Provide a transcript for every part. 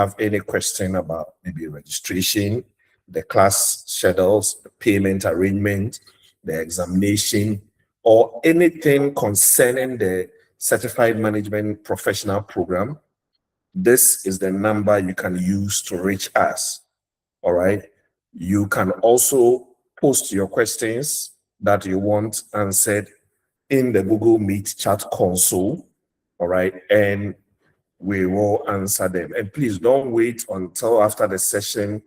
have any question about maybe registration, the class schedules, the payment arrangement, the examination, or anything concerning the Certified Management Professional Program, this is the number you can use to reach us. All right. You can also post your questions that you want answered in the Google Meet chat console. All right. And we will answer them. And please don't wait until after the session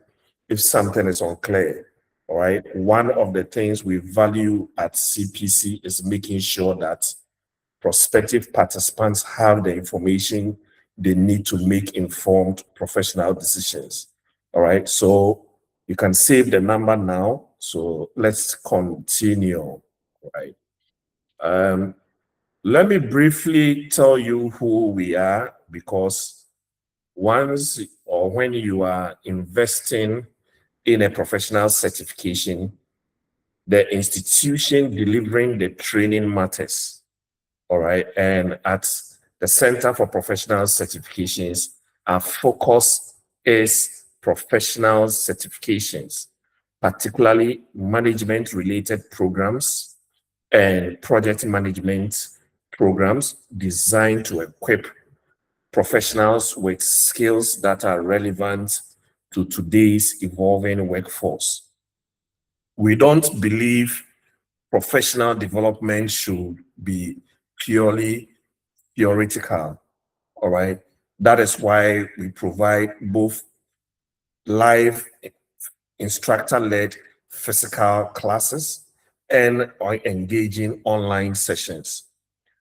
if something is unclear. All right. One of the things we value at CPC is making sure that prospective participants have the information they need to make informed professional decisions. All right. So you can save the number now. So let's continue. All right. Let me briefly tell you who we are, because once or when you are investing in a professional certification, the institution delivering the training matters. All right. And at the Center for Professional Certifications, our focus is professional certifications, particularly management-related programs and project management programs designed to equip professionals with skills that are relevant to today's evolving workforce. We don't believe professional development should be purely theoretical. All right. That is why we provide both live instructor-led physical classes and engaging online sessions.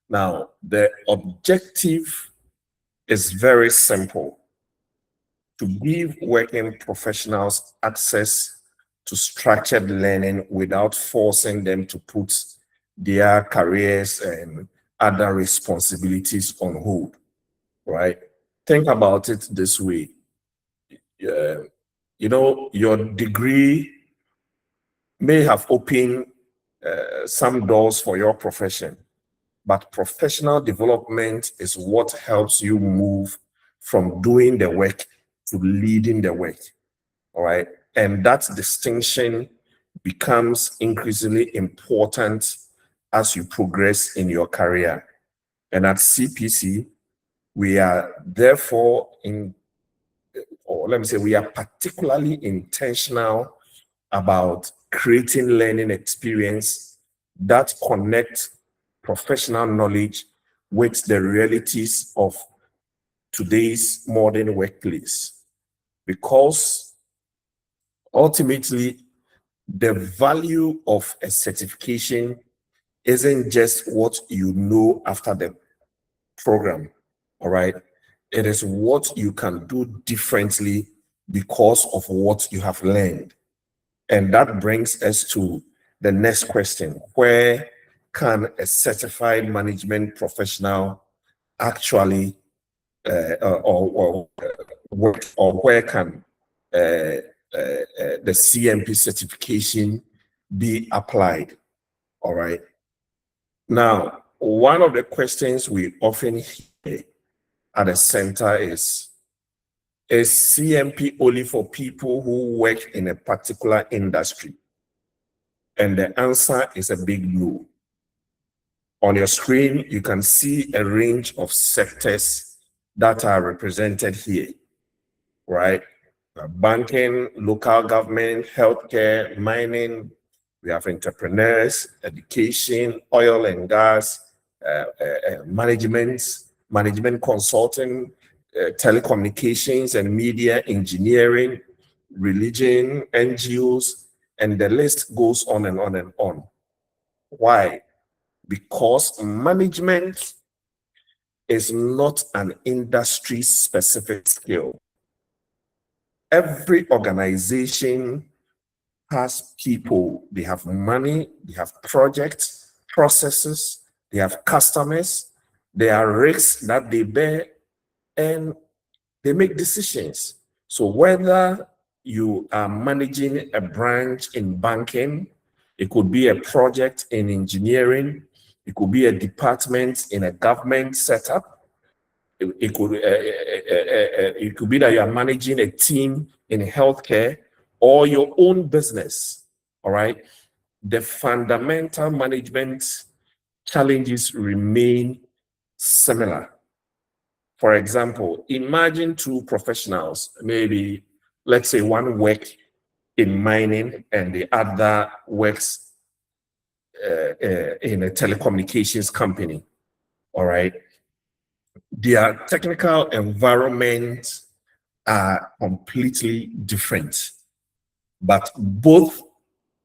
Now, the objective is very simple: to give working professionals access to structured learning without forcing them to put their careers and other responsibilities on hold, right? Think about it this way. You know, your degree may have opened some doors for your profession, but professional development is what helps you move from doing the work to leading the work, all right? And that distinction becomes increasingly important as you progress in your career. And at CPC, we are therefore we are particularly intentional about creating learning experience that connect professional knowledge with the realities of today's modern workplace. Because ultimately, the value of a certification isn't just what you know after the program, all right? It is what you can do differently because of what you have learned. And that brings us to the next question: where can a certified management professional actually work, or where can the CMP certification be applied? All right. Now, one of the questions we often hear at the center is CMP only for people who work in a particular industry? And the answer is a big no. On your screen, you can see a range of sectors that are represented here, right? Banking, local government, healthcare, mining. We have entrepreneurs, education, oil and gas, management consulting, telecommunications and media, engineering, religion, NGOs, and the list goes on and on and on. Why? Because management is not an industry-specific skill. Every organization has people, they have money, they have projects, processes, they have customers, there are risks that they bear, and they make decisions. So whether you are managing a branch in banking, it could be a project in engineering, it could be a department in a government setup, it could be that you are managing a team in healthcare or your own business. All right. The fundamental management challenges remain similar. For example, imagine two professionals, maybe let's say one work in mining and the other works in a telecommunications company. All right. Their technical environments are completely different, but both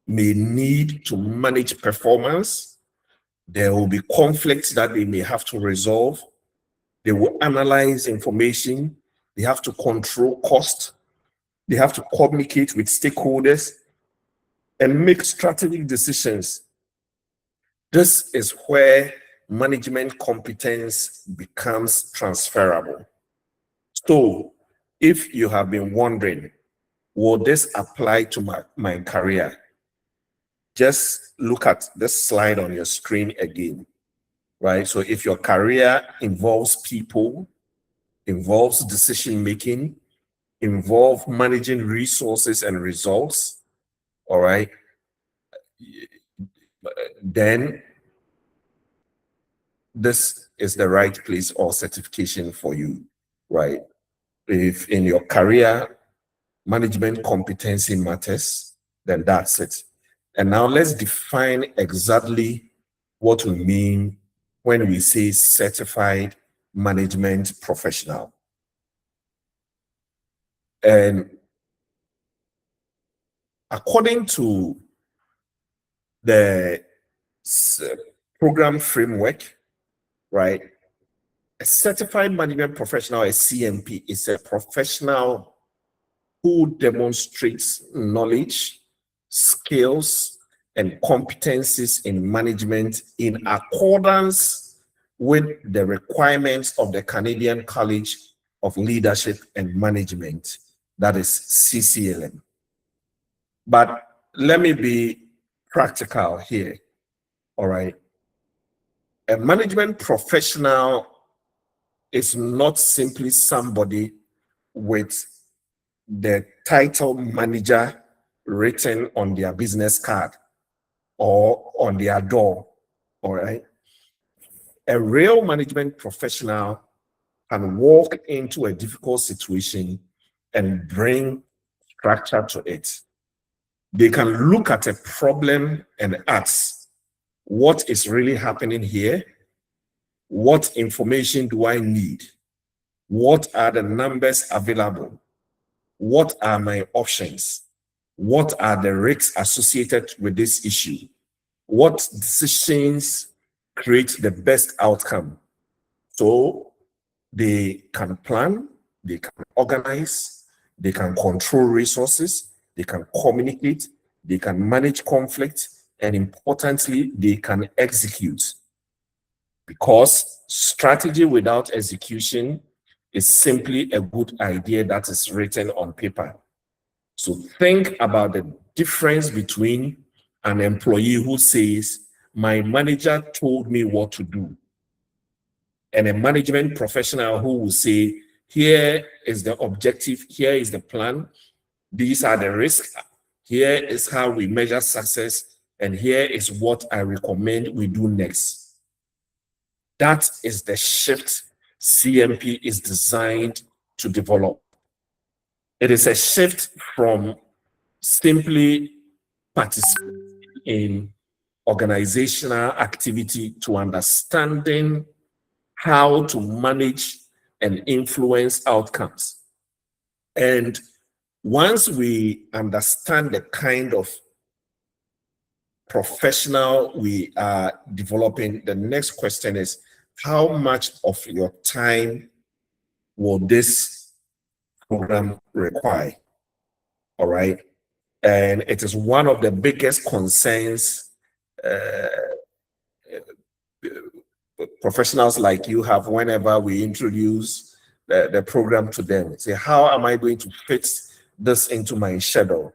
may need to manage performance. There will be conflicts that they may have to resolve. They will analyze information. They have to control cost. They have to communicate with stakeholders and make strategic decisions. This is where management competence becomes transferable. So if you have been wondering, will this apply to my career? Just look at this slide on your screen again, right? So if your career involves people, involves decision making, involve managing resources and results, all right, then this is the right place or certification for you, right? If in your career management competency matters, then that's it. And now let's define exactly what we mean when we say certified management professional. And according to the program framework, right, a certified management professional, a CMP, is a professional who demonstrates knowledge, skills, and competencies in management in accordance with the requirements of the Canadian College of Leadership and Management, that is CCLM. But let me be practical here, all right? A management professional is not simply somebody with the title manager written on their business card or on their door, all right? A real management professional can walk into a difficult situation and bring structure to it. They can look at a problem and ask, what is really happening here? What information do I need? What are the numbers available? What are my options? What are the risks associated with this issue? What decisions create the best outcome? So they can plan, they can organize, they can control resources, they can communicate, they can manage conflict, and importantly, they can execute. Because strategy without execution is simply a good idea that is written on paper. So think about the difference between an employee who says, my manager told me what to do, and a management professional who will say, here is the objective, here is the plan, these are the risks, here is how we measure success, and here is what I recommend we do next. That is the shift CMP is designed to develop. It is a shift from simply participating in organizational activity to understanding how to manage and influence outcomes. And once we understand the kind of professional we are developing, the next question is, how much of your time will this program require? All right. And it is one of the biggest concerns professionals like you have whenever we introduce the program to them. Say, how am I going to fit this into my schedule?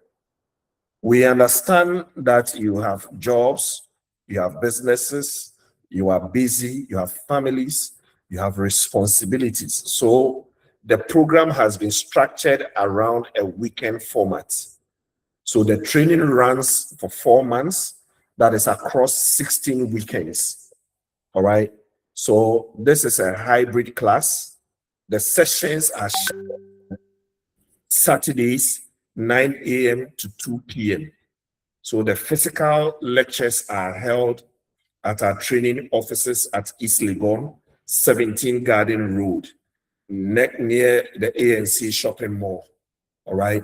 We understand that you have jobs, you have businesses, you are busy, you have families, you have responsibilities. So the program has been structured around a weekend format. So the training runs for 4 months, that is across 16 weekends. All right. So this is a hybrid class. The sessions are Saturdays, 9 a.m. to 2 p.m. So the physical lectures are held at our training offices at East Legon, 17 Garden Road, near the ANC shopping mall. All right.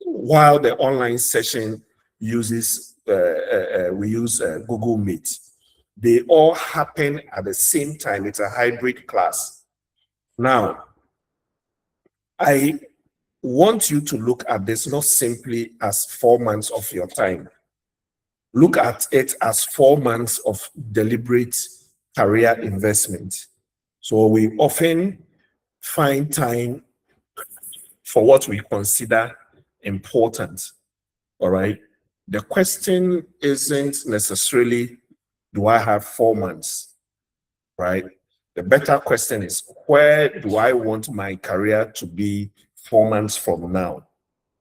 While the online session uses, we use Google Meet. They all happen at the same time. It's a hybrid class. Now, I want you to look at this not simply as 4 months of your time. Look at it as 4 months of deliberate career investment. So we often find time for what we consider important. All right. The question isn't necessarily, do I have 4 months? Right. The better question is, where do I want my career to be 4 months from now?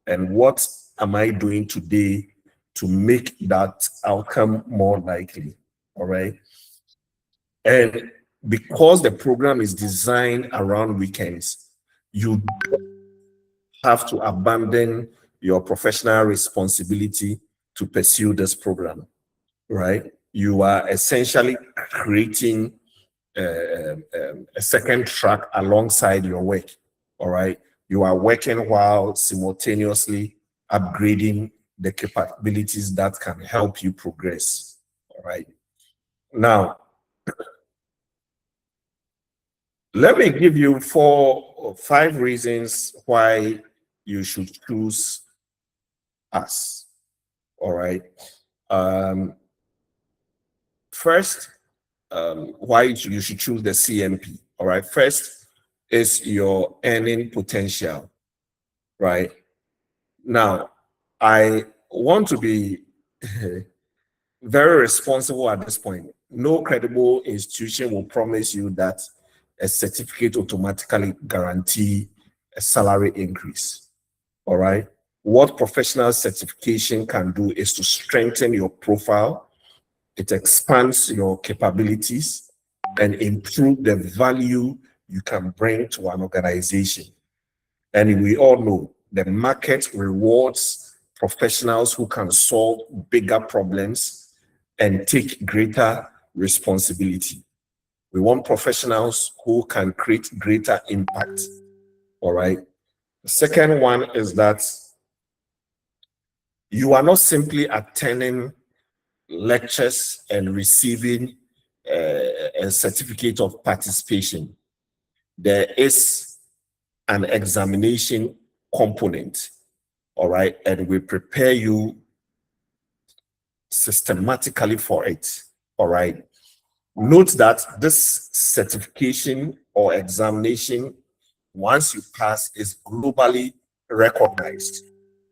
And what am I doing today to make that outcome more likely? All right. And because the program is designed around weekends, you have to abandon your professional responsibility to pursue this program, right? You are essentially creating a second track alongside your work, all right? You are working while simultaneously upgrading the capabilities that can help you progress, all right? Now, let me give you 4 or 5 reasons why you should choose us, all right? First, why you should choose the CMP, all right? First is your earning potential, right? Now, I want to be very responsible at this point. No credible institution will promise you that a certificate automatically guarantee a salary increase, all right? What professional certification can do is to strengthen your profile. It expands your capabilities and improve the value you can bring to an organization. And we all know the market rewards professionals who can solve bigger problems and take greater responsibility. We want professionals who can create greater impact. All right. The second one is that you are not simply attending lectures and receiving a certificate of participation. There is an examination component, all right, and we prepare you systematically for it, all right. Note that this certification or examination, once you pass, is globally recognized.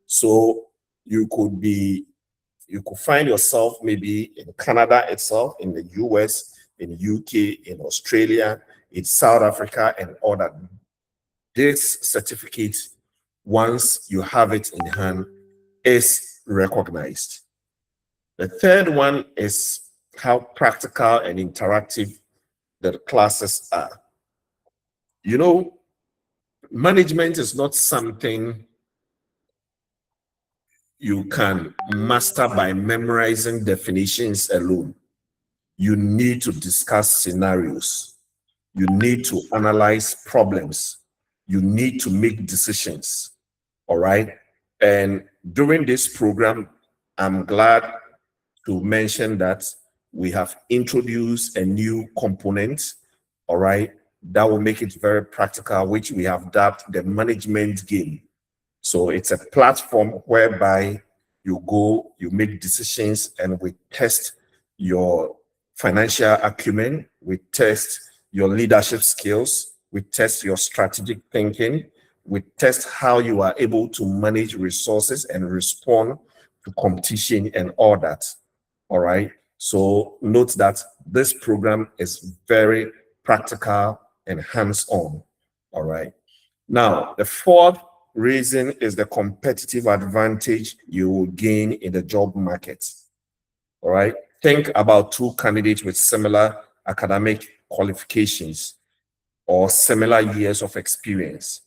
So you could find yourself maybe in Canada itself, in the US, in UK, in Australia, in South Africa, and all that. This certificate, once you have it in hand, is recognized. The third one is how practical and interactive the classes are. You know, management is not something you can master by memorizing definitions alone. You need to discuss scenarios. You need to analyze problems. You need to make decisions. All right. And during this program, I'm glad to mention that we have introduced a new component, all right, that will make it very practical, which we have dubbed the management game. So it's a platform whereby you go, you make decisions, and we test your financial acumen, we test your leadership skills, we test your strategic thinking, we test how you are able to manage resources and respond to competition and all that. All right. So note that this program is very practical and hands-on. All right. Now, the fourth reason is the competitive advantage you will gain in the job market. All right. Think about two candidates with similar academic qualifications or similar years of experience.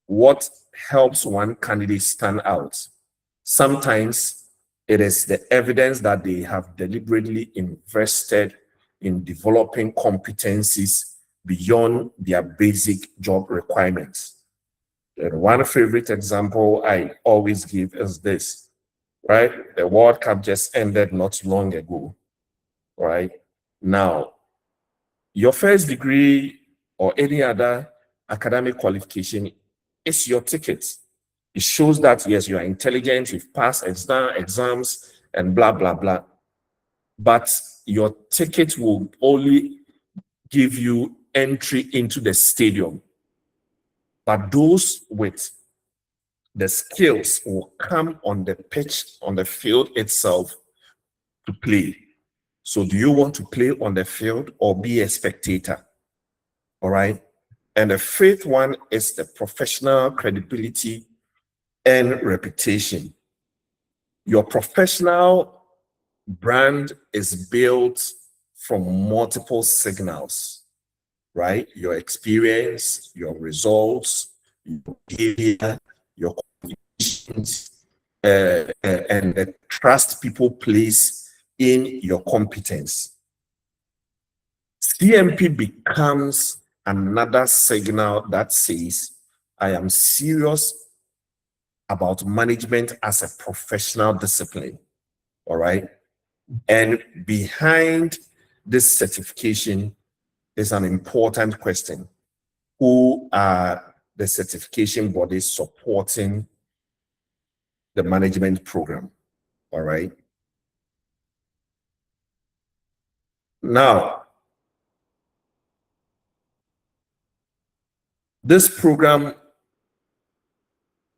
What helps one candidate stand out? Sometimes it is the evidence that they have deliberately invested in developing competencies beyond their basic job requirements. And one favorite example I always give is this, right? The World Cup just ended not long ago, right? Now, your first degree or any other academic qualification is your ticket. It shows that, yes, you are intelligent, you've passed exams, and blah, blah, blah. But your ticket will only give you entry into the stadium. But those with the skills will come on the pitch, on the field itself to play. So do you want to play on the field or be a spectator? All right. And the fifth one is the professional credibility and reputation. Your professional brand is built from multiple signals, right? Your experience, your results, your behavior, your qualifications, and the trust people place in your competence. CMP becomes another signal that says, I am serious about management as a professional discipline. All right. And behind this certification is an important question. Who are the certification bodies supporting the management program? All right. Now, this program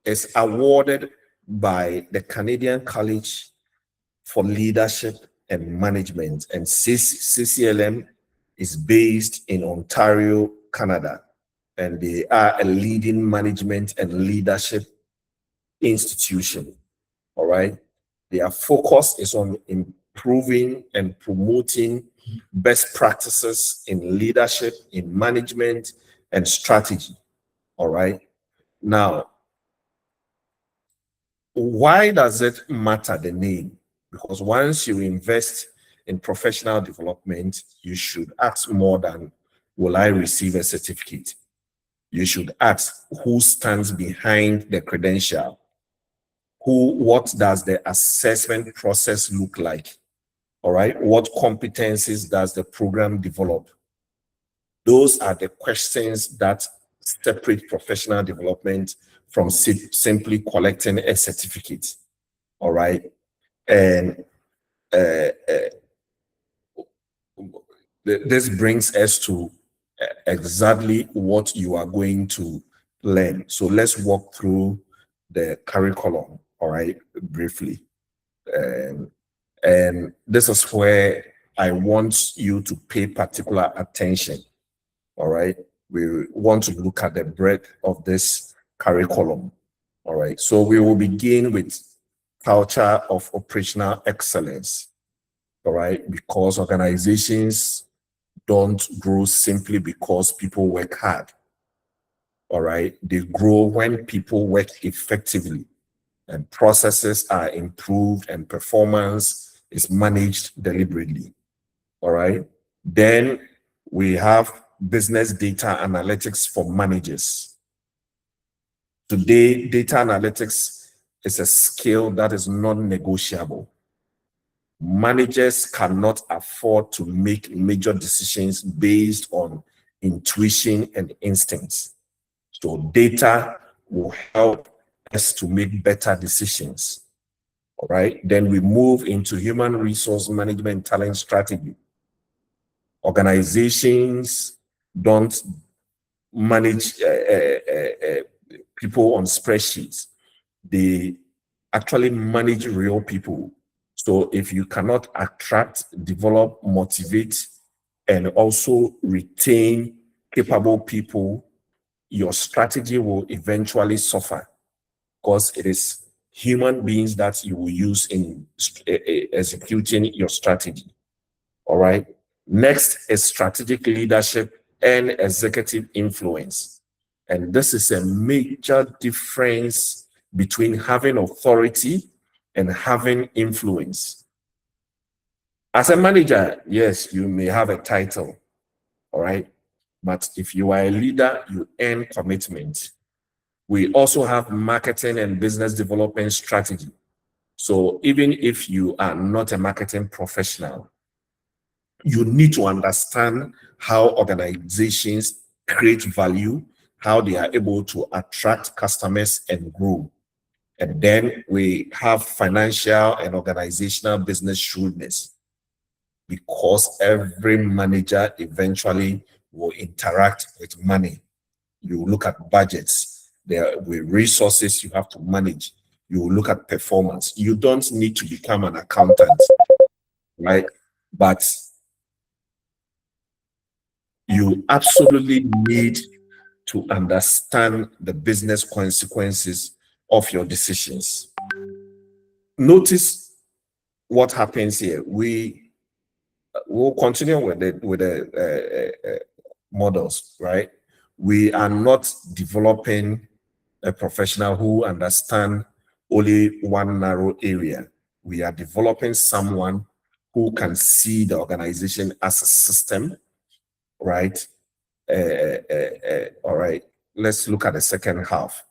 is awarded by the Canadian College for Leadership and Management, and CCLM is based in Ontario, Canada, and they are a leading management and leadership institution. All right. Their focus is on improving and promoting best practices in leadership, in management, and strategy. All right. Now, why does it matter the name? Because once you invest in professional development, you should ask more than, will I receive a certificate? You should ask, who stands behind the credential? What does the assessment process look like? All right. What competencies does the program develop? Those are the questions that separate professional development from simply collecting a certificate. All right. And this brings us to exactly what you are going to learn. So let's walk through the curriculum, all right, briefly. And this is where I want you to pay particular attention, all right? We want to look at the breadth of this curriculum, all right? So we will begin with culture of operational excellence, all right? Because organizations don't grow simply because people work hard, all right? They grow when people work effectively and processes are improved and performance is managed deliberately, all right? Then we have business data analytics for managers. Today, data analytics is a skill that is non-negotiable. Managers cannot afford to make major decisions based on intuition and instincts. So data will help us to make better decisions. All right. Then we move into human resource management talent strategy. Organizations don't manage people on spreadsheets. They actually manage real people. So if you cannot attract, develop, motivate, and also retain capable people, your strategy will eventually suffer, because it is human beings that you will use in executing your strategy. All right. Next is strategic leadership and executive influence. And this is a major difference between having authority and having influence. As a manager, yes, you may have a title, all right? But if you are a leader, you earn commitment. We also have marketing and business development strategy. So even if you are not a marketing professional, you need to understand how organizations create value, how they are able to attract customers and grow. And then we have financial and organizational business shrewdness, because every manager eventually will interact with money. You look at budgets, there with resources you have to manage. You look at performance. You don't need to become an accountant, right? But you absolutely need to understand the business consequences of your decisions. Notice what happens here. We will continue with the models, right? We are not developing a professional who understand only one narrow area. We are developing someone who can see the organization as a system, right? All right, let's look at the second half.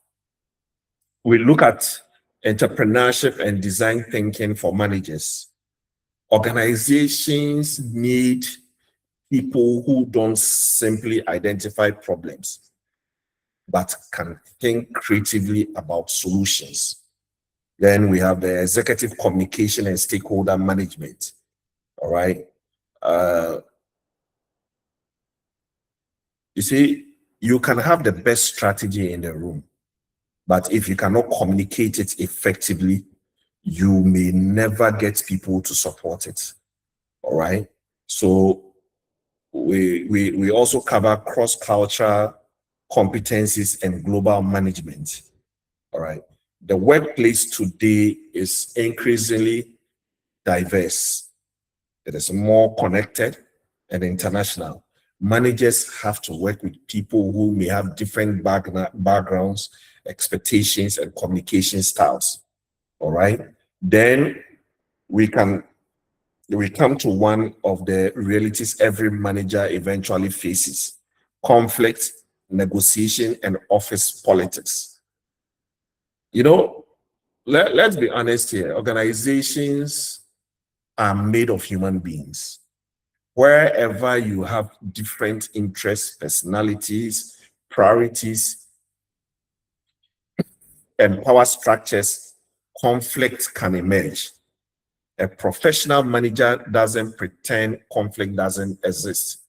We look at entrepreneurship and design thinking for managers. Organizations need people who don't simply identify problems, but can think creatively about solutions. Then we have the executive communication and stakeholder management. All right. You see, you can have the best strategy in the room, but if you cannot communicate it effectively, you may never get people to support it. All right. So we also cover cross-cultural competencies and global management. All right. The workplace today is increasingly diverse. It is more connected and international. Managers have to work with people who may have different backgrounds, expectations, and communication styles. All right. Then we come to one of the realities every manager eventually faces: conflict, negotiation, and office politics. You know, let's be honest here. Organizations are made of human beings. Wherever you have different interests, personalities, priorities, and power structures, conflict can emerge. A professional manager doesn't pretend conflict doesn't exist.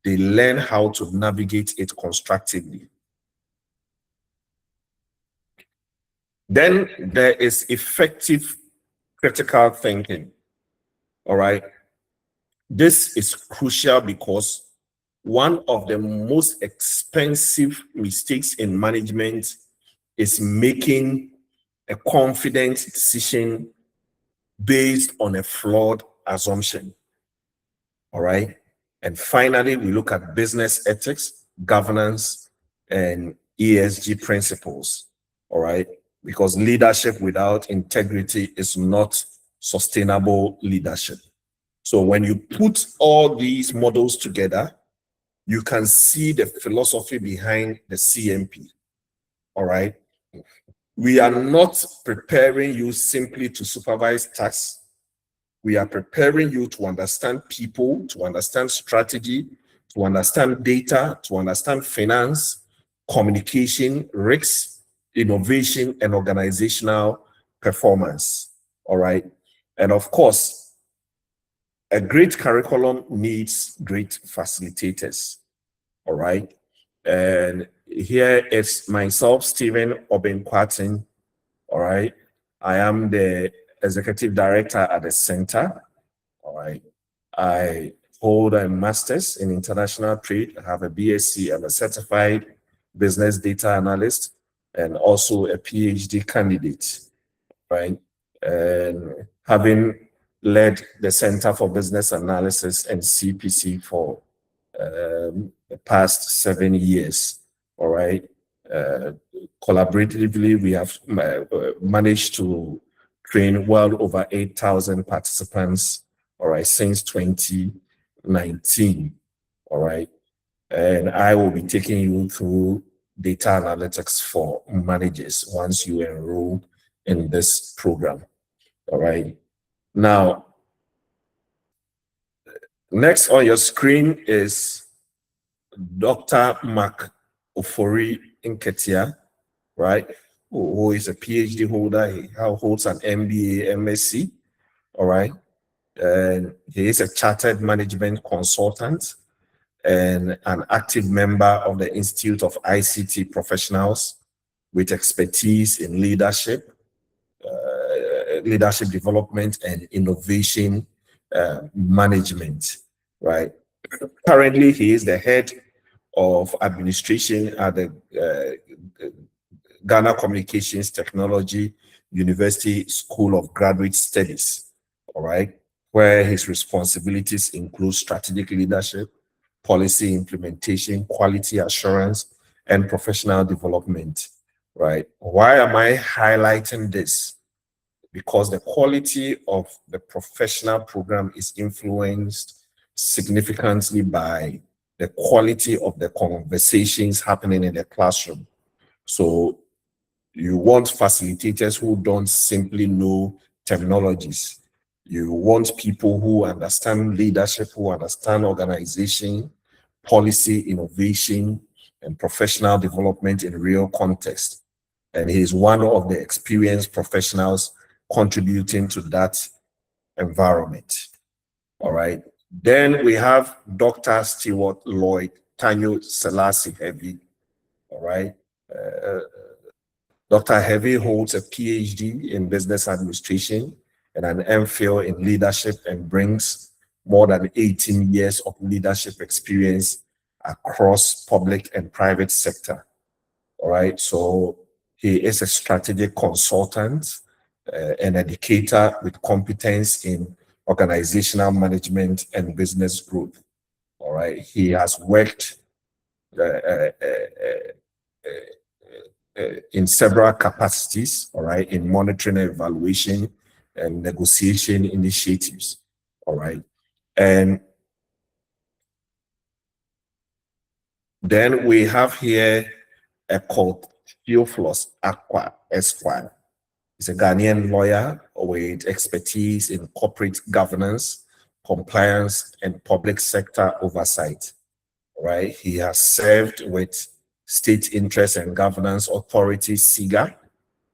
They learn how to navigate it constructively. Then there is effective critical thinking. All right. This is crucial because one of the most expensive mistakes in management is making a confident decision based on a flawed assumption. All right. And finally, we look at business ethics, governance, and ESG principles. All right. Because leadership without integrity is not sustainable leadership. So when you put all these models together, you can see the philosophy behind the CMP. All right. We are not preparing you simply to supervise tasks. We are preparing you to understand people, to understand strategy, to understand data, to understand finance, communication, risks, innovation, and organizational performance. All right. And of course, a great curriculum needs great facilitators. All right. And here is myself, Stephen Obenquatin. All right. I am the executive director at the center. All right. I hold a master's in international trade. I have a BSc. I'm a certified business data analyst and also a PhD candidate, right? And having led the Center for Business Analysis and CPC for the past 7 years, all right? Collaboratively, we have managed to train well over 8,000 participants, all right, since 2019, all right? And I will be taking you through data analytics for managers once you enroll in this program, all right? Now, next on your screen is Dr. Mark Ofori Nketia, right? Who is a PhD holder. He holds an MBA, MSc, all right? And he is a chartered management consultant and an active member of the Institute of ICT Professionals with expertise in leadership, leadership development and innovation management, right? Currently, he is the head of administration at the Ghana Communications Technology University School of Graduate Studies, all right, where his responsibilities include strategic leadership, policy implementation, quality assurance, and professional development, right? Why am I highlighting this? Because the quality of the professional program is influenced significantly by the quality of the conversations happening in the classroom. So you want facilitators who don't simply know terminologies. You want people who understand leadership, who understand organization, policy, innovation, and professional development in real context. And he is one of the experienced professionals contributing to that environment. All right. Then we have Dr. Stewart Lloyd Tanyo Selassie Heavy. All right. Dr. Heavy holds a PhD in business administration and an MPhil in leadership and brings more than 18 years of leadership experience across public and private sector. All right. So he is a strategic consultant, an educator with competence in organizational management and business growth. All right. He has worked in several capacities, all right, in monitoring and evaluation and negotiation initiatives, all right. And then we have here a called Theophilus Aqua Esquire. He's a Ghanaian lawyer with expertise in corporate governance, compliance, and public sector oversight. Right? He has served with State Interest and Governance Authority, SIGA,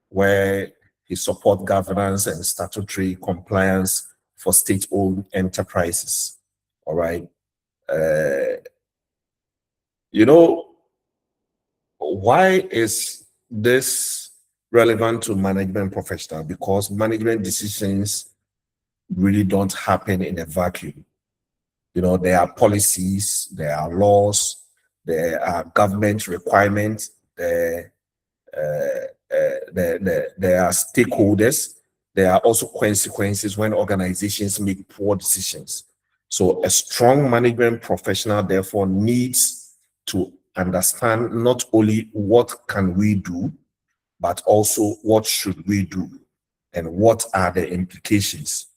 where he supports governance and statutory compliance for state-owned enterprises. All right. You know, why is this relevant to management professional? Because management decisions really don't happen in a vacuum. You know, there are policies, there are laws, there are government requirements, there are stakeholders, there are also consequences when organizations make poor decisions. So a strong management professional, therefore, needs to understand not only what can we do, but also what should we do and what are the implications.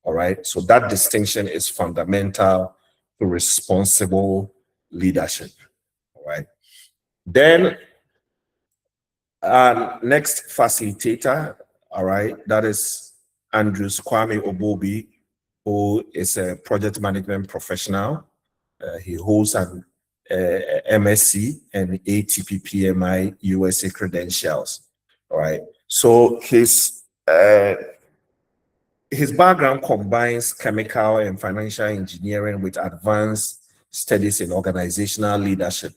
All right. So that distinction is fundamental to responsible leadership. All right. Then next facilitator, all right, that is Andrews Kwame Obobi, who is a project management professional. He holds an MSc and ATP PMI USA credentials. All right. So his background combines chemical and financial engineering with advanced studies in organizational leadership.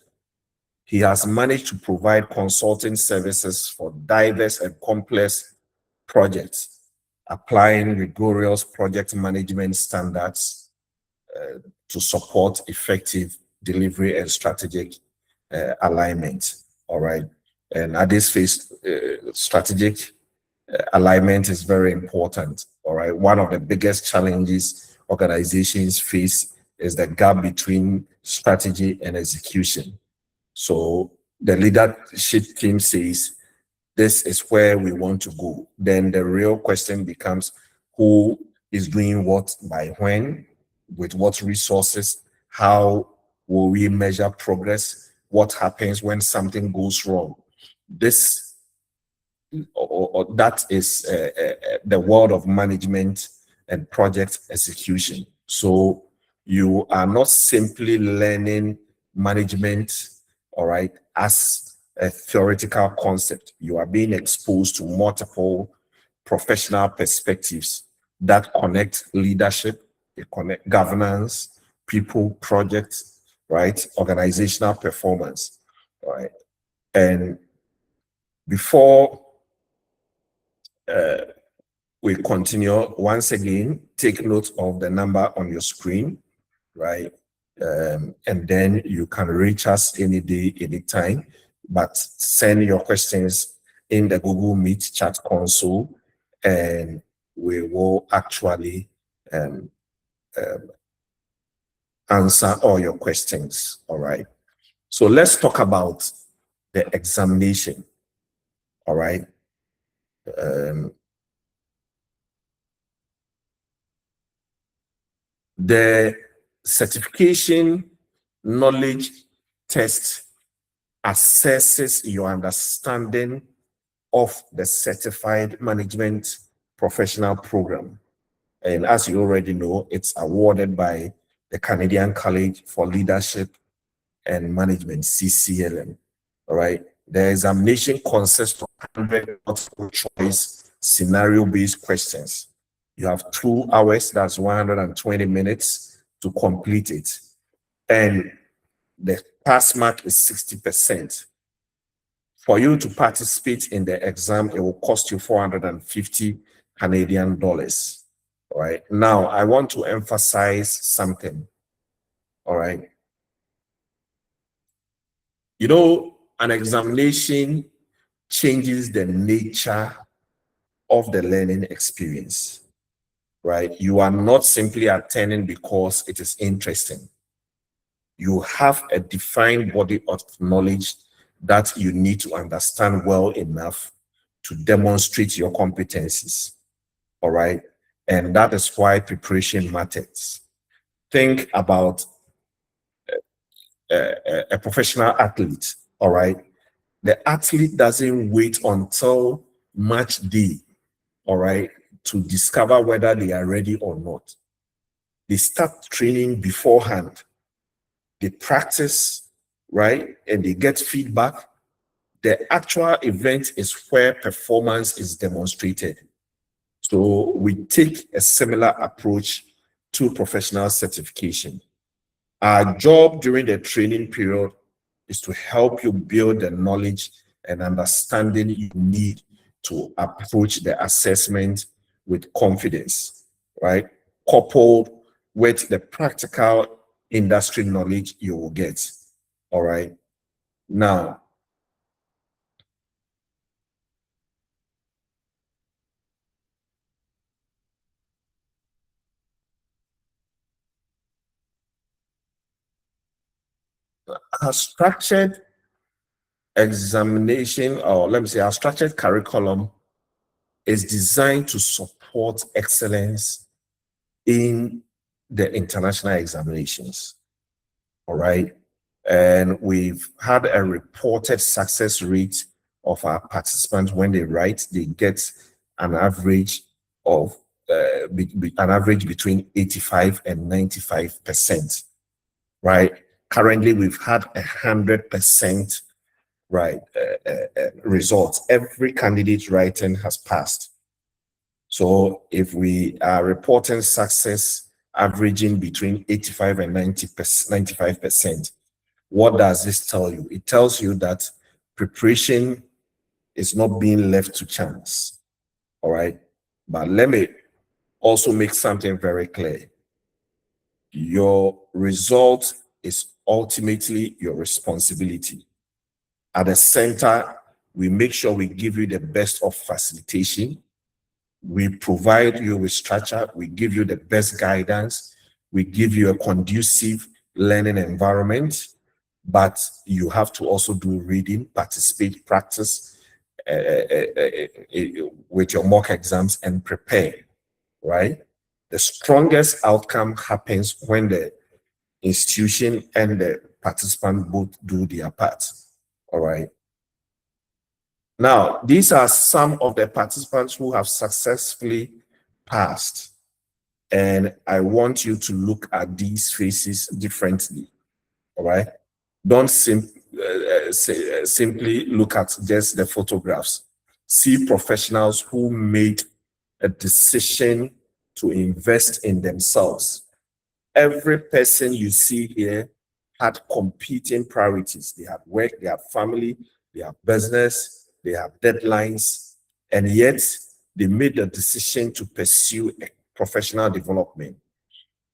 He has managed to provide consulting services for diverse and complex projects, applying rigorous project management standards to support effective delivery and strategic alignment. All right. And at this phase, strategic alignment is very important. All right. One of the biggest challenges organizations face is the gap between strategy and execution. So the leadership team says, this is where we want to go. Then the real question becomes, who is doing what by when, with what resources, how will we measure progress, what happens when something goes wrong. This or that is the world of management and project execution. So you are not simply learning management, all right, as a theoretical concept. You are being exposed to multiple professional perspectives that connect leadership, they connect governance, people, projects, right, organizational performance, right. And before we continue, once again, take note of the number on your screen, right? And then you can reach us any day, anytime, but send your questions in the Google Meet chat console, and we will actually answer all your questions, all right? So let's talk about the examination, all right? The certification knowledge test assesses your understanding of the certified management professional program. And as you already know, it's awarded by the Canadian College for Leadership and Management, CCLM. All right. The examination consists of 100 multiple choice scenario-based questions. You have 2 hours, that's 120 minutes to complete it. And the pass mark is 60%. For you to participate in the exam, it will cost you 450 Canadian dollars. All right. Now, I want to emphasize something. All right. You know, an examination changes the nature of the learning experience, right? You are not simply attending because it is interesting. You have a defined body of knowledge that you need to understand well enough to demonstrate your competencies, all right? And that is why preparation matters. Think about a professional athlete, all right? The athlete doesn't wait until match day, all right, to discover whether they are ready or not. They start training beforehand. They practice, right, and they get feedback. The actual event is where performance is demonstrated. So we take a similar approach to professional certification. Our job during the training period is to help you build the knowledge and understanding you need to approach the assessment with confidence, right? Coupled with the practical industry knowledge you will get, all right? Now, our structured examination, or let me say our structured curriculum, is designed to support excellence in the international examinations, all right? And we've had a reported success rate of our participants. When they write, they get an average of an average between 85 and 95%, right? Currently, we've had 100%, right, results. Every candidate writing has passed. So if we are reporting success averaging between 85 and 95%, what does this tell you? It tells you that preparation is not being left to chance, all right? But let me also make something very clear. Your result is ultimately your responsibility. At the center, we make sure we give you the best of facilitation. We provide you with structure. We give you the best guidance. We give you a conducive learning environment, but you have to also do reading, participate, practice with your mock exams and prepare, right? The strongest outcome happens when the institution and the participant both do their part, all right? Now, these are some of the participants who have successfully passed, and I want you to look at these faces differently, all right? Don't simply look at just the photographs. See professionals who made a decision to invest in themselves. Every person you see here had competing priorities. They have work, they have family, they have business, they have deadlines, and yet they made the decision to pursue a professional development.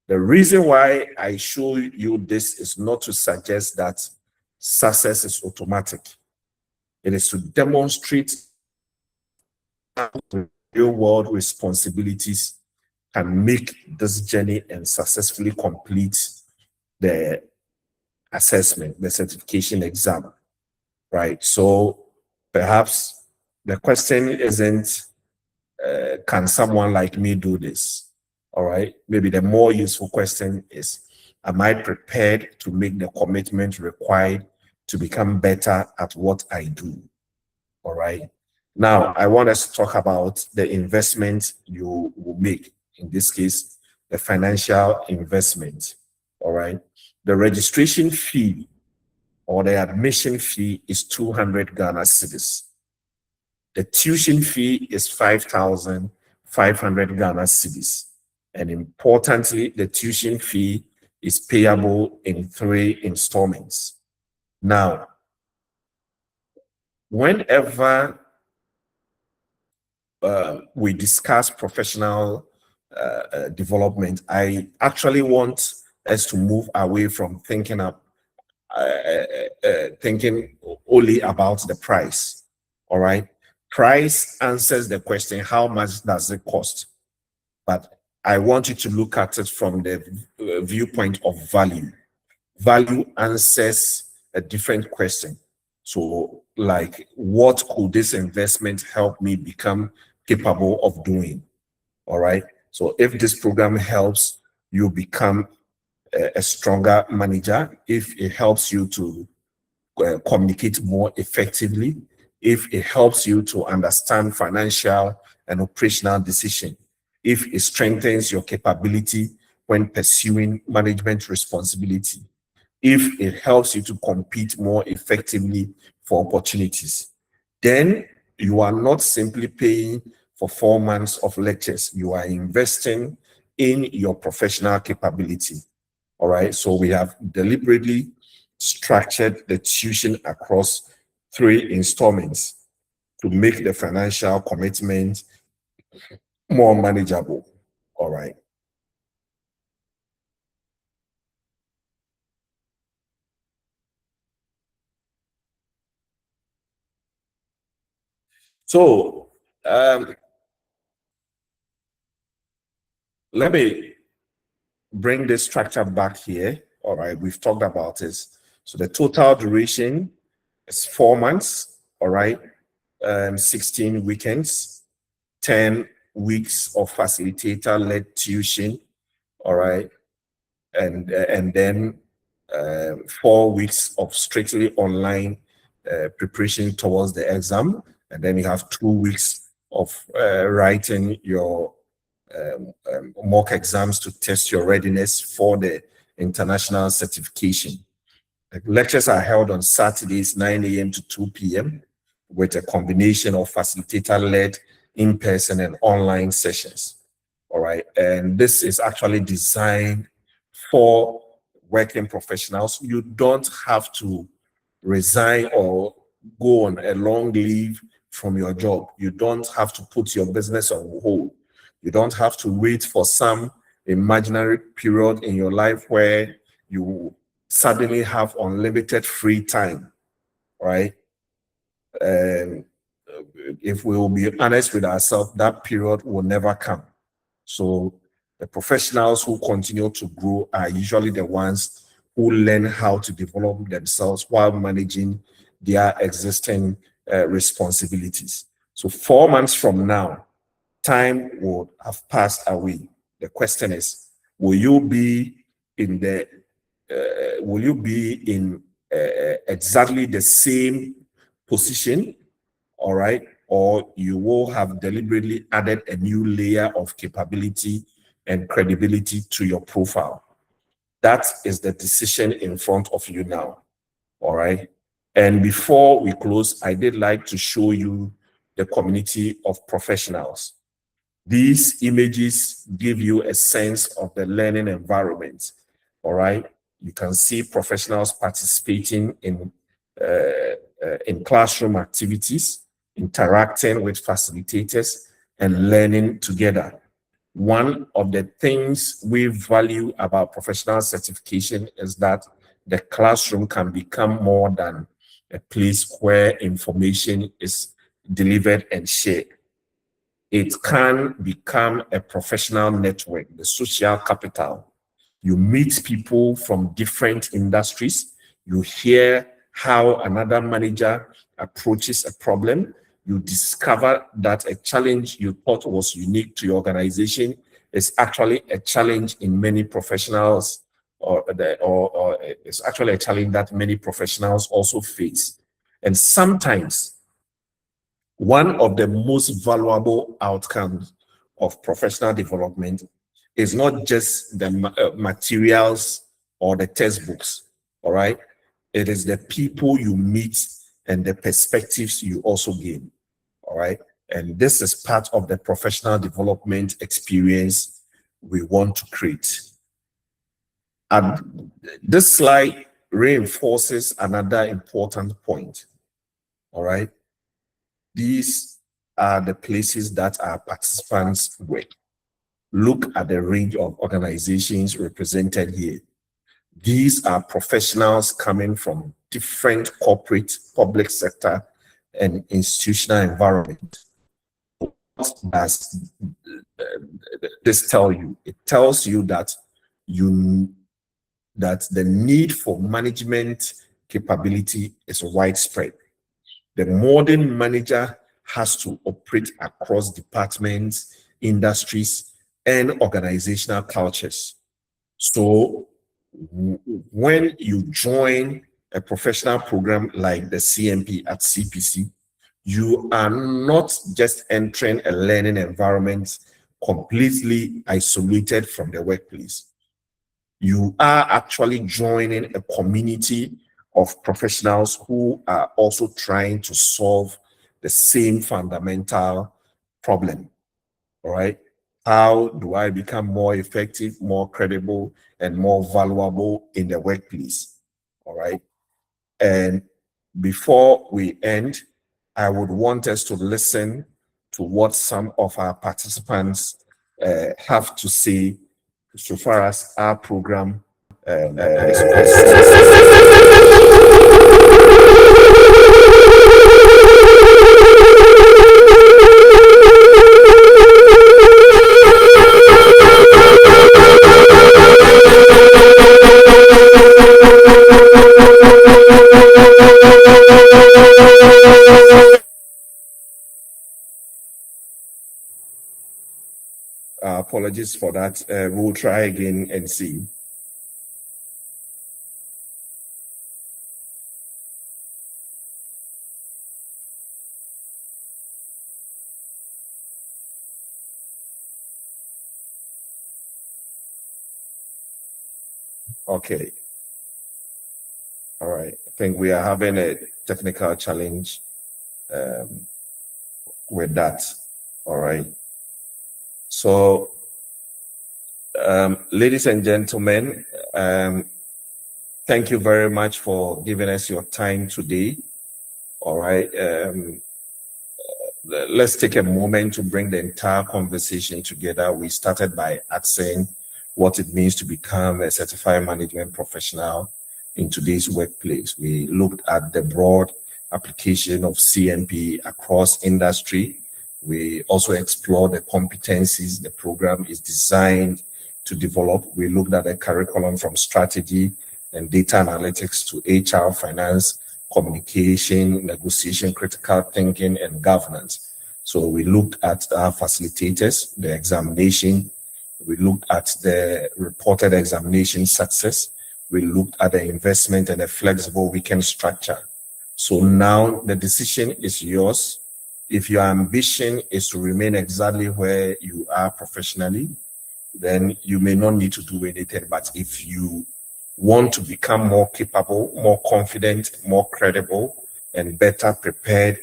The reason why I show you this is not to suggest that success is automatic. It is to demonstrate real-world responsibilities can make this journey and successfully complete the assessment, the certification exam, right? So perhaps the question isn't, can someone like me do this? All right. Maybe the more useful question is, am I prepared to make the commitment required to become better at what I do? All right. Now, I want us to talk about the investment you will make. In this case, the financial investment. All right. The registration fee or the admission fee is 200 Ghana cedis. The tuition fee is 5,500 Ghana cedis. And importantly, the tuition fee is payable in 3 installments. Now, whenever we discuss professional development, I actually want us to move away from thinking only about the price. All right. Price answers the question, how much does it cost? But I want you to look at it from the viewpoint of value. Value answers a different question. So, like, what could this investment help me become capable of doing? All right. So if this program helps you become a stronger manager, if it helps you to communicate more effectively, if it helps you to understand financial and operational decision, if it strengthens your capability when pursuing management responsibility, if it helps you to compete more effectively for opportunities, then you are not simply paying for 4 months of lectures. You are investing in your professional capability. All right. So we have deliberately structured the tuition across 3 installments to make the financial commitment more manageable. All right. So let me bring this structure back here. All right, we've talked about this. So the total duration is 4 months. All right, 16 weekends, 10 weeks of facilitator-led tuition. All right, and then 4 weeks of strictly online preparation towards the exam, and then you have 2 weeks of writing your mock exams to test your readiness for the international certification. The lectures are held on Saturdays, 9 a.m. to 2 p.m. with a combination of facilitator-led in-person and online sessions. All right, and this is actually designed for working professionals. You don't have to resign or go on a long leave from your job. You don't have to put your business on hold. You don't have to wait for some imaginary period in your life where you suddenly have unlimited free time, right? And if we will be honest with ourselves, that period will never come. So the professionals who continue to grow are usually the ones who learn how to develop themselves while managing their existing responsibilities. So 4 months from now, time will have passed away. The question is, will you be in exactly the same position, all right? Or you will have deliberately added a new layer of capability and credibility to your profile. That is the decision in front of you now, all right? And before we close, I did like to show you the community of professionals. These images give you a sense of the learning environment, all right? You can see professionals participating in classroom activities, interacting with facilitators, and learning together. One of the things we value about professional certification is that the classroom can become more than a place where information is delivered and shared. It can become a professional network, the social capital. You meet people from different industries. You hear how another manager approaches a problem. You discover that a challenge you thought was unique to your organization is actually a challenge in many professionals, or it's actually a challenge that many professionals also face. And sometimes one of the most valuable outcomes of professional development is not just the materials or the textbooks, all right? It is the people you meet and the perspectives you also gain, all right? And this is part of the professional development experience we want to create. And this slide reinforces another important point, all right? These are the places that our participants work. Look at the range of organizations represented here. These are professionals coming from different corporate, public sector, and institutional environments. What does this tell you? It tells you that the need for management capability is widespread. The modern manager has to operate across departments, industries, and organizational cultures. So when you join a professional program like the CMP at CPC, you are not just entering a learning environment completely isolated from the workplace. You are actually joining a community of professionals who are also trying to solve the same fundamental problem, all right? How do I become more effective, more credible, and more valuable in the workplace, all right? And before we end, I would want us to listen to what some of our participants have to say so far as our program is apologies for that. We'll try again and see. Okay. All right. I think we are having a technical challenge with that. All right. So, ladies and gentlemen, thank you very much for giving us your time today. All right. Let's take a moment to bring the entire conversation together. We started by asking what it means to become a certified management professional in today's workplace. We looked at the broad application of CMP across industry. We also explored the competencies the program is designed to develop. We looked at the curriculum from strategy and data analytics to HR, finance, communication, negotiation, critical thinking, and governance. So we looked at our facilitators, the examination. We looked at the reported examination success. We looked at the investment and the flexible weekend structure. So now the decision is yours. If your ambition is to remain exactly where you are professionally, then you may not need to do anything. But if you want to become more capable, more confident, more credible, and better prepared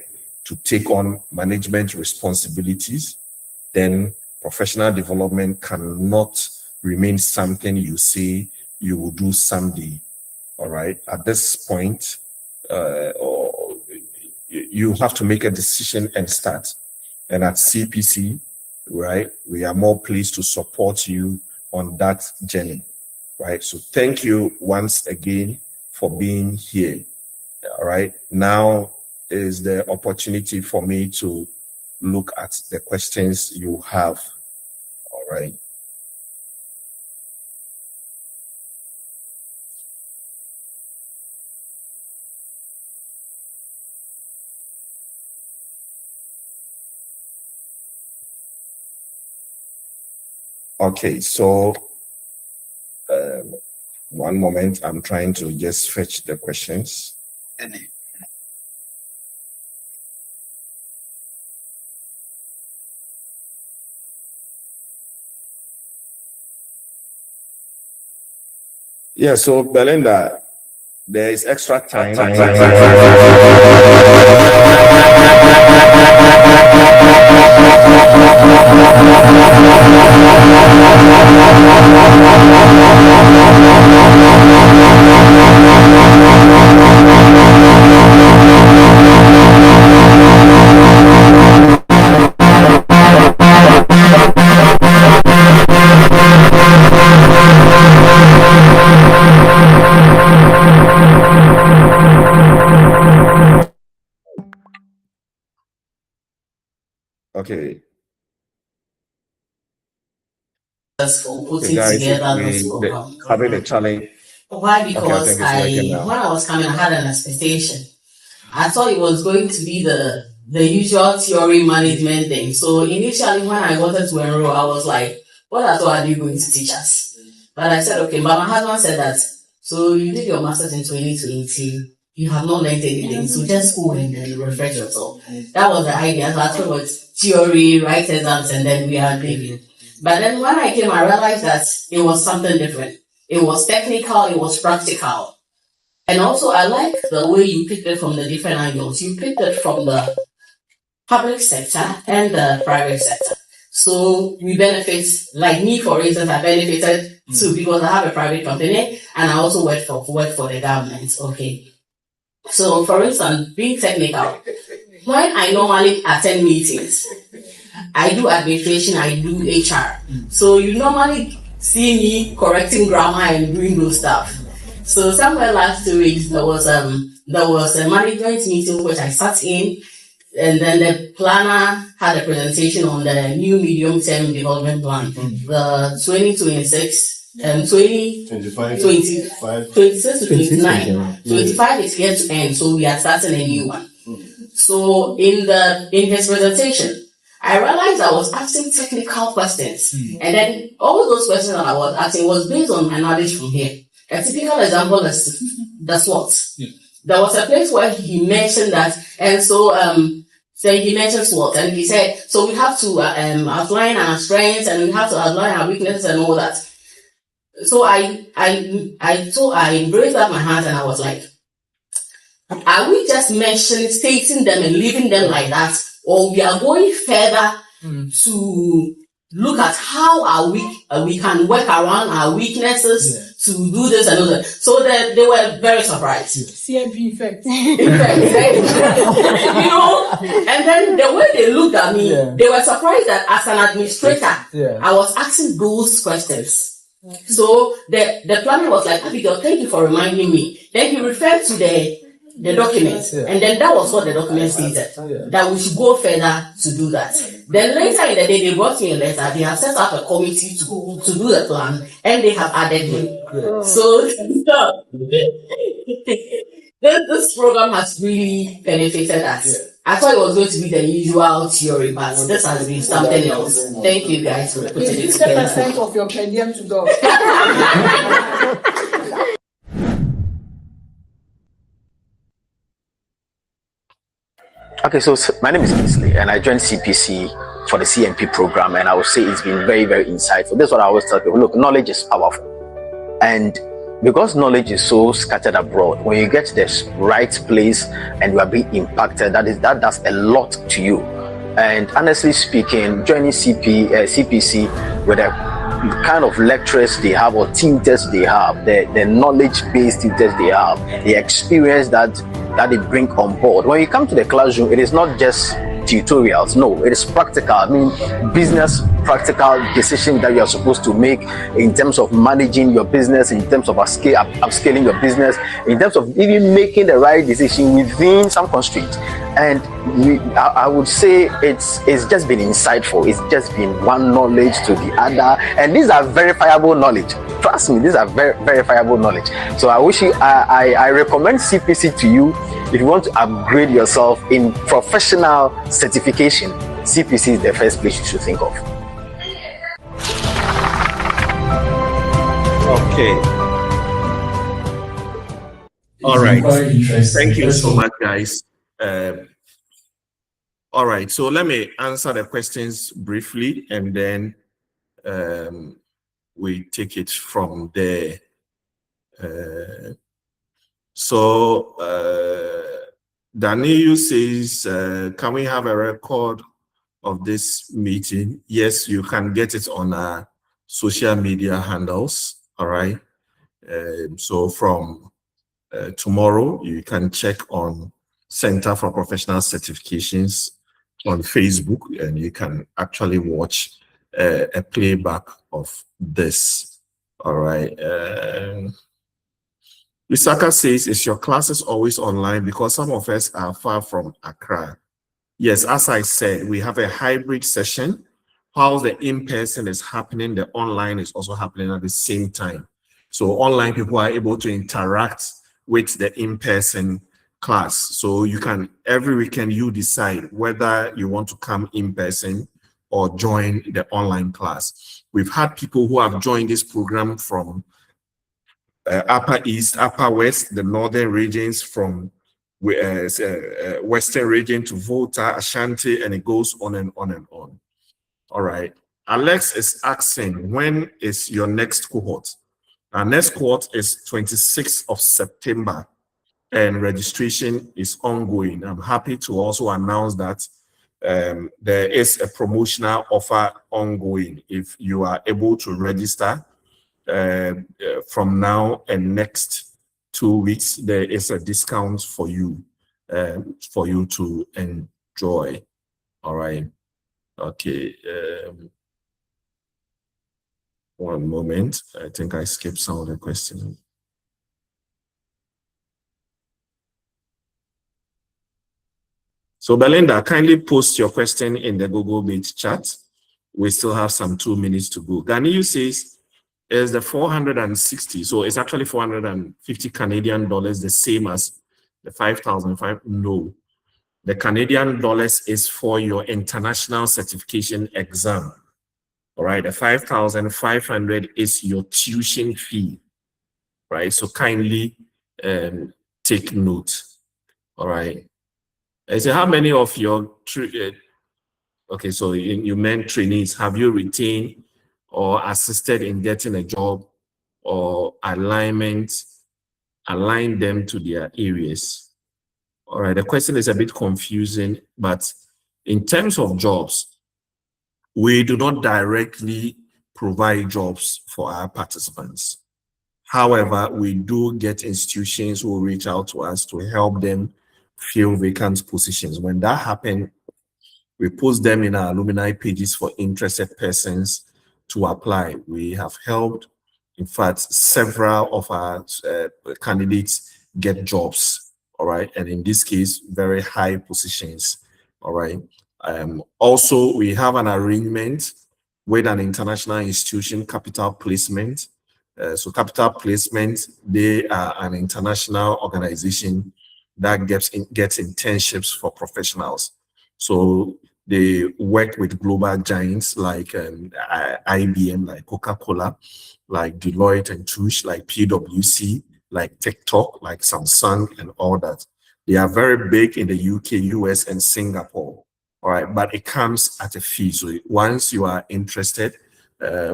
to take on management responsibilities, then professional development cannot remain something you say you will do someday. All right. At this point, you have to make a decision and start. And at CPC, right, we are more pleased to support you on that journey. Right. So thank you once again for being here. All right. Now is the opportunity for me to look at the questions you have. All right. Okay, so one moment, I'm trying to just fetch the questions. Yeah, so Belinda, there is extra time. Okay. Putting guys, together having a challenge. Why? Because when I was coming, I had an expectation. I thought it was going to be the usual theory management thing. So initially, when I wanted to enroll, I was like, "What at all are you going to teach us?" But I said, "Okay." But my husband said that. So you did your master's in 2020. You have not learned anything, so just go and then refresh yourself. That was the idea. So I thought it was theory, write exams, and then we are leaving. But then when I came, I realized that it was something different. It was technical, it was practical. And also, I like the way you picked it from the different angles. You picked it from the public sector and the private sector. So we benefit, like me, for instance, I benefited too because I have a private company and I also work for the government. Okay. So, for instance, being technical, when I normally attend meetings, I do administration, I do HR. So you normally see me correcting grammar and doing those stuff. So somewhere last 2 weeks there was a management meeting which I sat in, and then the planner had a presentation on the new medium-term development plan, the 2026 and 2025, 26 to 29. 25 is here to end, so we are starting a new one. So in his presentation, I realized I was asking technical questions, and then all those questions that I was asking was based on my knowledge from here. A typical example is the SWOT. There was a place where he mentioned that, and so he mentioned SWOT, and he said, so we have to outline our strengths and we have to outline our weaknesses and all that. So I raised up my hands and I was like, are we just stating them and leaving them like that, or we are going further to look at how we can work around our weaknesses to do this and that? So they were very surprised. Cmp effect. And then the way they looked at me, they were surprised that as an administrator, I was asking those questions. So the planner was like, Abigail, thank you for reminding me. Then he referred to the documents, and then that was what the document stated, that we should go further to do that. Then later in the day, they brought me a letter. They have set up a committee to do the plan, and they have added me. So this program has really benefited us. I thought it was going to be the usual theory, but this has been something else. Thank you guys for putting it together. 50% of your per diem to go. Okay, so my name is Kingsley, and I joined CPC for the CMP program, and I would say it's been very, very insightful. This is what I always tell people: look, knowledge is powerful, and because knowledge is so scattered abroad, when you get to the right place and you are being impacted, that does a lot to you. And honestly speaking, joining CPC with the kind of lecturers they have or tutors they have, the knowledge-based tutors they have, the experience that they bring on board. When you come to the classroom, it is not just tutorials. No, it is practical. I mean, business practical decisions that you are supposed to make in terms of managing your business, in terms of upscaling your business, in terms of even making the right decision within some constraints. And I would say it's just been insightful. It's just been one knowledge to the other, and these are verifiable knowledge. Trust me, these are verifiable knowledge. So I wish you, I recommend CPC to you if you want to upgrade yourself in professional certification. CPC is the first place you should think of. Okay. All right. Thank you so much, guys. All right. So let me answer the questions briefly, and then we take it from there. Daniel says, can we have a record of this meeting? Yes, you can get it on our social media handles. All right. So from tomorrow, you can check on Center for Professional Certifications on Facebook, and you can actually watch a playback of this. All right. Isaka says, is your classes always online? Because some of us are far from Accra. Yes, as I said, we have a hybrid session. While the in-person is happening, the online is also happening at the same time. So online people are able to interact with the in-person class. So you can, every weekend you decide whether you want to come in person or join the online class. We've had people who have joined this program from Upper East, Upper West, the northern regions, from Western region to Volta, Ashanti, and it goes on and on and on. All right. Alex is asking, when is your next cohort? Our next cohort is 26th of September, and registration is ongoing. I'm happy to also announce that there is a promotional offer ongoing. If you are able to register from now and next 2 weeks, there is a discount for you to enjoy. All right. Okay. One moment. I think I skipped some of the questions. So Belinda, kindly post your question in the Google Meet chat. We still have some 2 minutes to go. Ganiyu says, is the 460, so it's actually 450 Canadian dollars, the same as the 5,005? No. The Canadian dollars is for your international certification exam. All right, the 5,500 is your tuition fee. Right, so kindly take note. All right. I say, how many of your okay, so you meant trainees, have you retained or assisted in getting a job or align them to their areas? All right, the question is a bit confusing, but in terms of jobs, we do not directly provide jobs for our participants. However, we do get institutions who reach out to us to help them fill vacant positions. When that happens, we post them in our alumni pages for interested persons to apply. We have helped In fact, several of our candidates get jobs, all right, and in this case, very high positions, all right. Also, we have an arrangement with an international institution, Capital Placement. So Capital Placement, they are an international organization that gets internships for professionals. So they work with global giants like IBM, like Coca-Cola, like Deloitte and Touche, like PwC, like TikTok, like Samsung, and all that. They are very big in the UK, US, and Singapore. All right, but it comes at a fee. So once you are interested,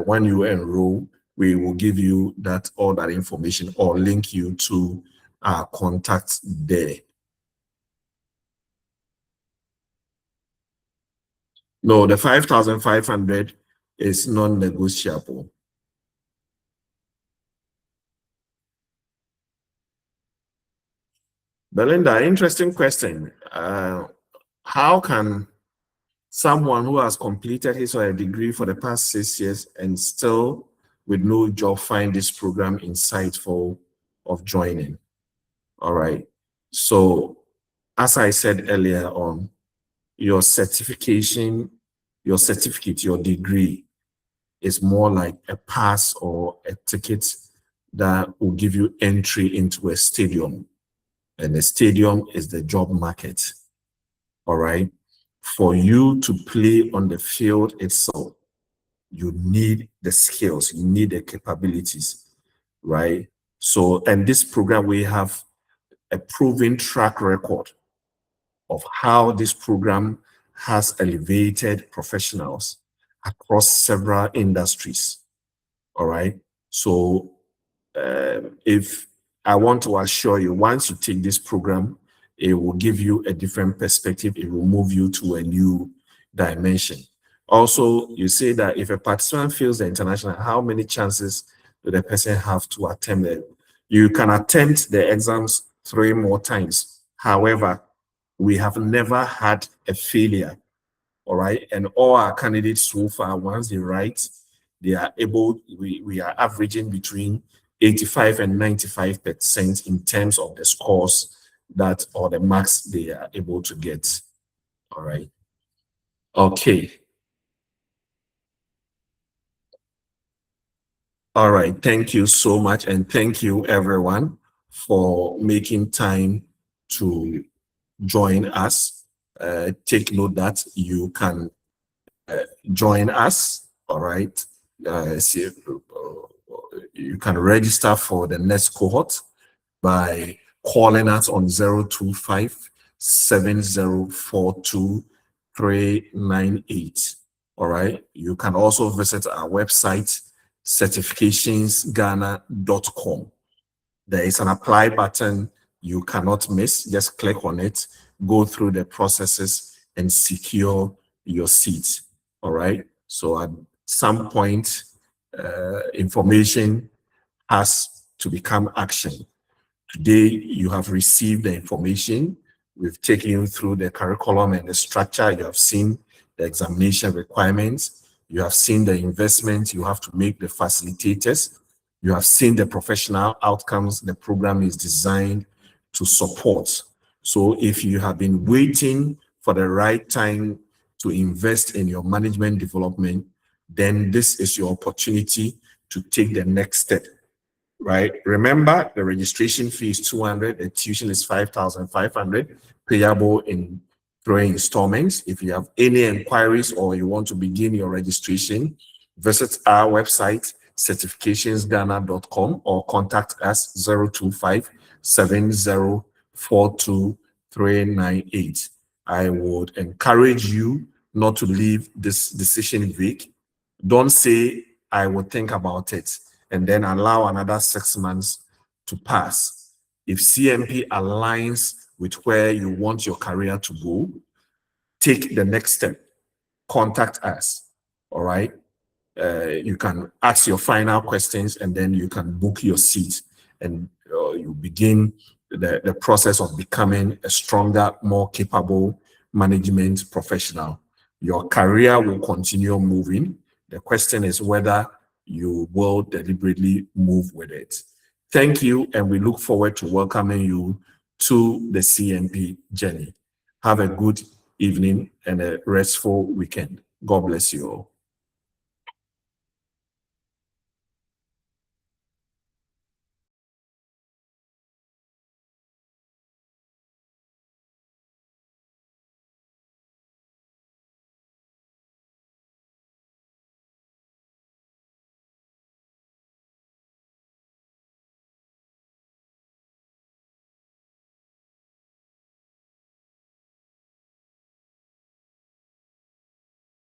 when you enroll, we will give you all that information or link you to our contacts there. No, the 5,500 is non-negotiable. Belinda, interesting question. How can someone who has completed his or her degree for the past 6 years and still with no job find this program insightful of joining? All right. So as I said earlier on, your certificate, your degree is more like a pass or a ticket that will give you entry into a stadium. And the stadium is the job market. All right. For you to play on the field itself, you need the skills, you need the capabilities, right? So, and this program, we have a proven track record of how this program has elevated professionals across several industries. All right. So, if I want to assure you, once you take this program, it will give you a different perspective. It will move you to a new dimension. Also, you say that if a participant fails the international, how many chances do the person have to attempt it? You can attempt the exams 3 more times. However, we have never had a failure. All right. And all our candidates so far, once they write, they are able, we are averaging between 85 and 95% in terms of the scores that or the marks they are able to get. All right. Okay. All right. Thank you so much. And thank you everyone for making time to join us. Take note that you can join us. All right. You can register for the next cohort by calling us on 025 7042 398. All right. You can also visit our website, certificationsghana.com. There is an apply button you cannot miss. Just click on it, go through the processes, and secure your seat. All right. So at some point, information has to become action. Today, you have received the information. We've taken you through the curriculum and the structure. You have seen the examination requirements. You have seen the investment you have to make the facilitators. You have seen the professional outcomes the program is designed to support. So if you have been waiting for the right time to invest in your management development, then this is your opportunity to take the next step, right? Remember, the registration fee is 200, the tuition is 5,500, payable in 3 installments. If you have any inquiries or you want to begin your registration, visit our website, certificationsghana.com, or contact us 025 7042 398. I would encourage you not to leave this decision vague. Don't say, I will think about it, and then allow another 6 months to pass. If CMP aligns with where you want your career to go, take the next step. Contact us. All right. You can ask your final questions, and then you can book your seat, and you begin the process of becoming a stronger, more capable management professional. Your career will continue moving. The question is whether you will deliberately move with it. Thank you, and we look forward to welcoming you to the CMP journey. Have a good evening and a restful weekend. God bless you all.